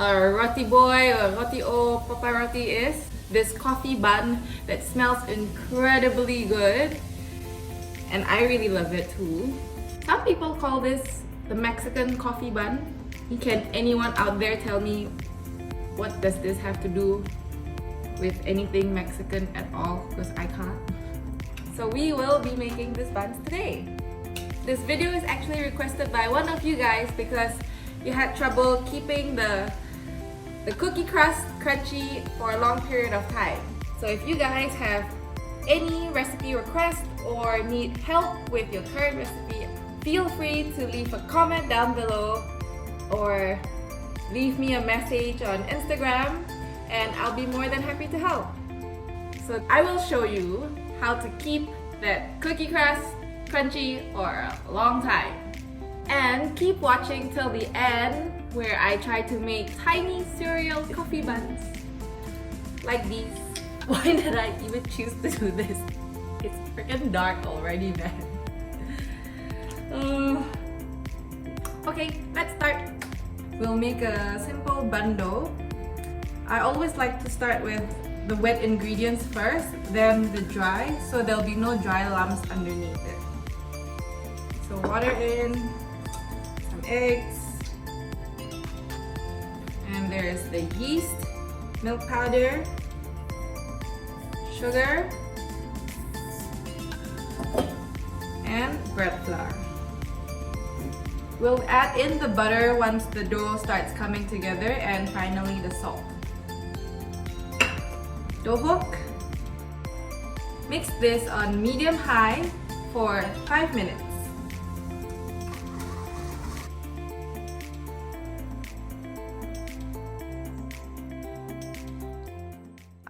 Rotiboy or Roti-O Papparoti is this coffee bun that smells incredibly good, and I really love it too. Some people call this the Mexican coffee bun. Can anyone out there tell me what does this have to do with anything Mexican at all? Because I can't. So we will be making this buns today. This video is actually requested by one of you guys because you had trouble keeping the cookie crust crunchy for a long period of time. So if you guys have any recipe request or need help with your current recipe, feel free to leave a comment down below or leave me a message on Instagram and I'll be more than happy to help. So I will show you how to keep that cookie crust crunchy for a long time. And keep watching till the end where I try to make tiny cereal coffee buns like these. Why did I even choose to do this? It's freaking dark already, man. Okay, let's start. We'll make a simple bun dough. I always like to start with the wet ingredients first, then the dry, so there'll be no dry lumps underneath it. So water in, some eggs, and there's the yeast, milk powder, sugar, and bread flour. We'll add in the butter once the dough starts coming together, and finally the salt. Dough hook. Mix this on medium-high for 5 minutes.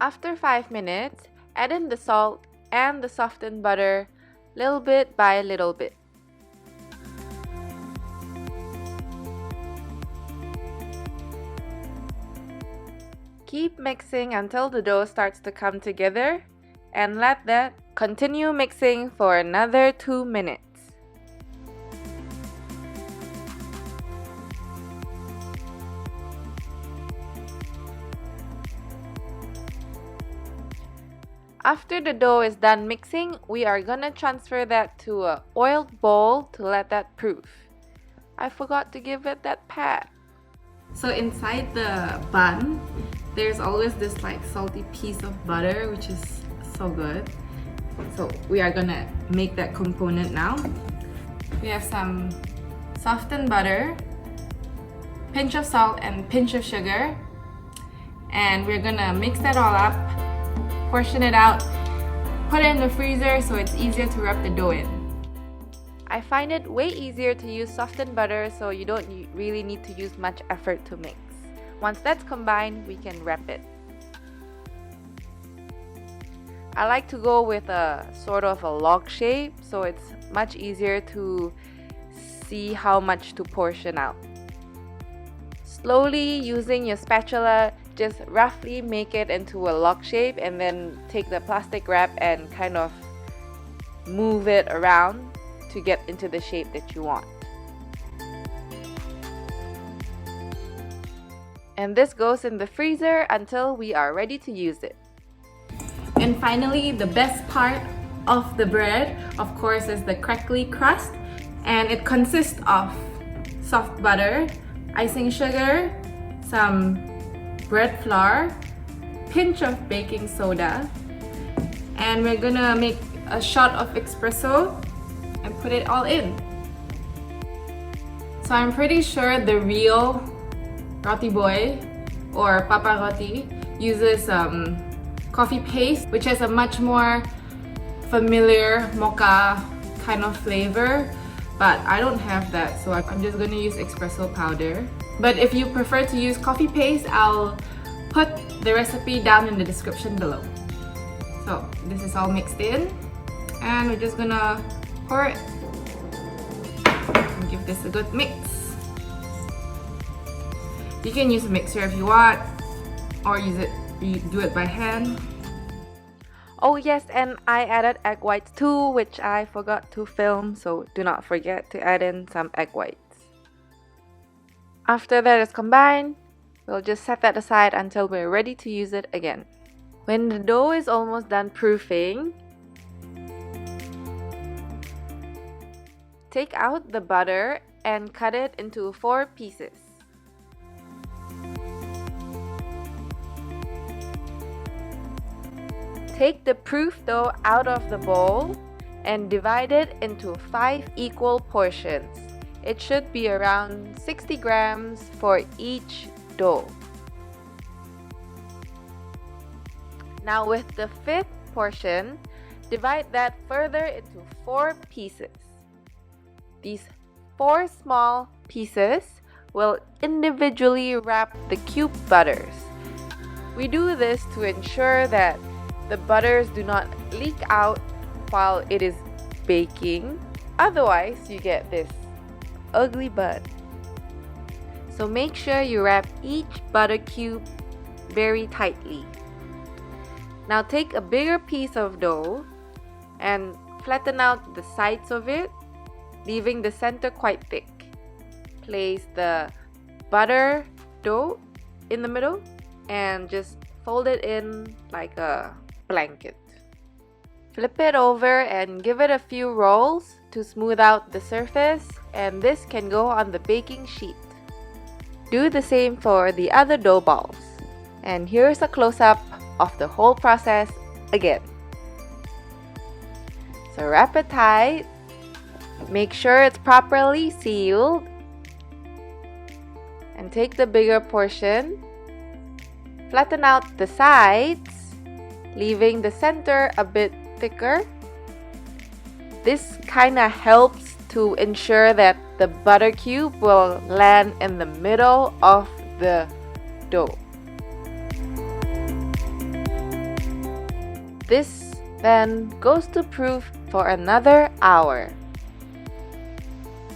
After 5 minutes, add in the salt and the softened butter little bit by little bit. Keep mixing until the dough starts to come together and let that continue mixing for another 2 minutes. After the dough is done mixing, we are gonna transfer that to an oiled bowl to let that proof. I forgot to give it that pat. So inside the bun, there's always this like salty piece of butter, which is so good. So we are gonna make that component now. We have some softened butter, pinch of salt and pinch of sugar, and we're gonna mix that all up, portion it out, put it in the freezer so it's easier to rub the dough in. I find it way easier to use softened butter, so you don't really need to use much effort to mix. Once that's combined, we can wrap it. I like to go with a sort of a log shape, so it's much easier to see how much to portion out. Slowly, using your spatula, just roughly make it into a log shape and then take the plastic wrap and kind of move it around to get into the shape that you want. And this goes in the freezer until we are ready to use it. And finally, the best part of the bread, of course, is the crackly crust, and it consists of soft butter, icing sugar, some bread flour, pinch of baking soda, and we're gonna make a shot of espresso and put it all in. So I'm pretty sure the real Rotiboy or Papparoti uses coffee paste, which has a much more familiar mocha kind of flavor, but I don't have that, so I'm just gonna use espresso powder. But if you prefer to use coffee paste, I'll put the recipe down in the description below. So this is all mixed in, and we're just gonna pour it and give this a good mix. You can use a mixer if you want, or you do it by hand. Oh yes, and I added egg whites too, which I forgot to film, so do not forget to add in some egg whites. After that is combined, We'll just set that aside until we're ready to use it again. When the dough is almost done proofing, take out the butter and cut it into 4 pieces. Take the proof dough out of the bowl and divide it into 5 equal portions. It should be around 60 grams for each dough. Now with the 5th portion, divide that further into 4 pieces. These 4 small pieces will individually wrap the cube butters. We do this to ensure that the butters do not leak out while it is baking. Otherwise, you get this ugly bun. So make sure you wrap each butter cube very tightly. Now take a bigger piece of dough and flatten out the sides of it, leaving the center quite thick. Place the butter dough in the middle and just fold it in like a blanket. Flip it over and give it a few rolls to smooth out the surface, and this can go on the baking sheet. Do the same for the other dough balls. And here's a close-up of the whole process again. So wrap it tight, make sure it's properly sealed, and take the bigger portion, flatten out the sides, leaving the center a bit thicker. This kinda helps to ensure that the butter cube will land in the middle of the dough. This then goes to proof for another hour.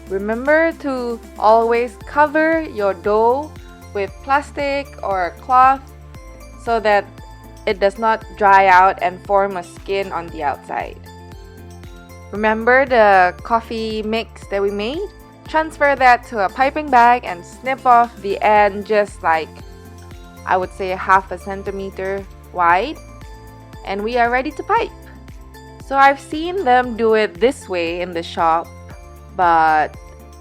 Remember to always cover your dough with plastic or cloth so that it does not dry out and form a skin on the outside. Remember the coffee mix that we made? Transfer that to a piping bag and snip off the end just like, I would say, 1/2 centimeter wide. And we are ready to pipe. So I've seen them do it this way in the shop, but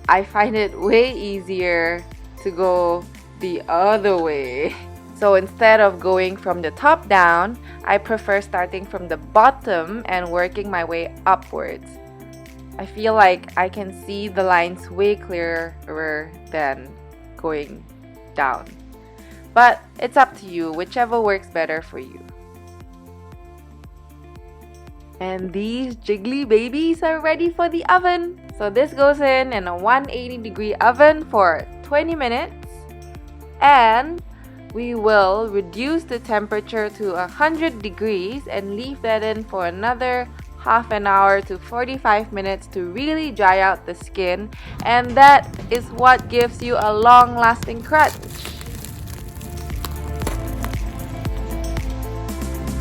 I find it way easier to go the other way. So instead of going from the top down, I prefer starting from the bottom and working my way upwards. I feel like I can see the lines way clearer than going down. But it's up to you, whichever works better for you. And these jiggly babies are ready for the oven. So this goes in a 180-degree oven for 20 minutes. And we will reduce the temperature to 100 degrees and leave that in for another half an hour to 45 minutes to really dry out the skin. And that is what gives you a long-lasting crunch.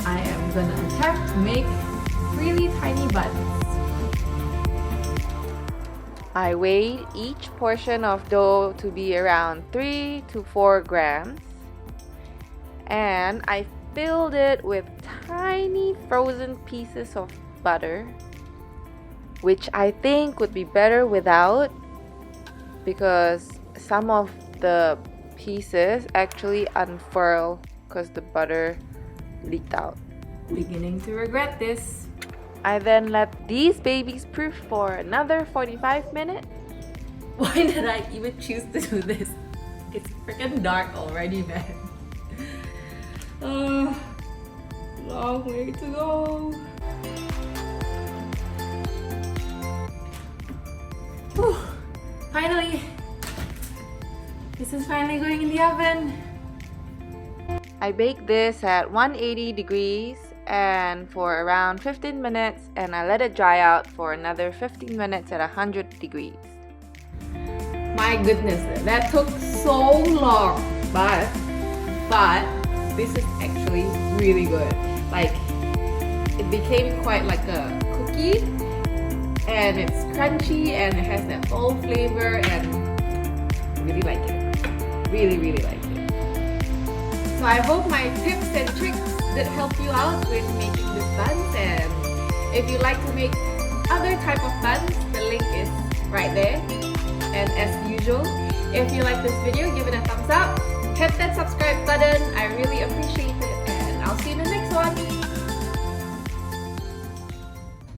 I am gonna attempt to make really tiny buns. I weighed each portion of dough to be around 3 to 4 grams. And I filled it with tiny frozen pieces of butter, which I think would be better without, because some of the pieces actually unfurl because the butter leaked out. Beginning to regret this. I then let these babies proof for another 45 minutes. Why did I even choose to do this? It's freaking dark already, man. Long way to go. Whew. Finally, this is finally going in the oven. I baked this at 180 degrees and for around 15 minutes, and I let it dry out for another 15 minutes at 100 degrees. My goodness, that took so long, but this is actually really good. Like, it became quite like a cookie, and it's crunchy and it has that old flavor, and I really like it. Really, really like it. So I hope my tips and tricks did help you out with making this buns, and if you like to make other type of buns, the link is right there. And as usual, if you like this video, give it a thumbs up, hit that subscribe button. I really appreciate it, and I'll see you in the next one.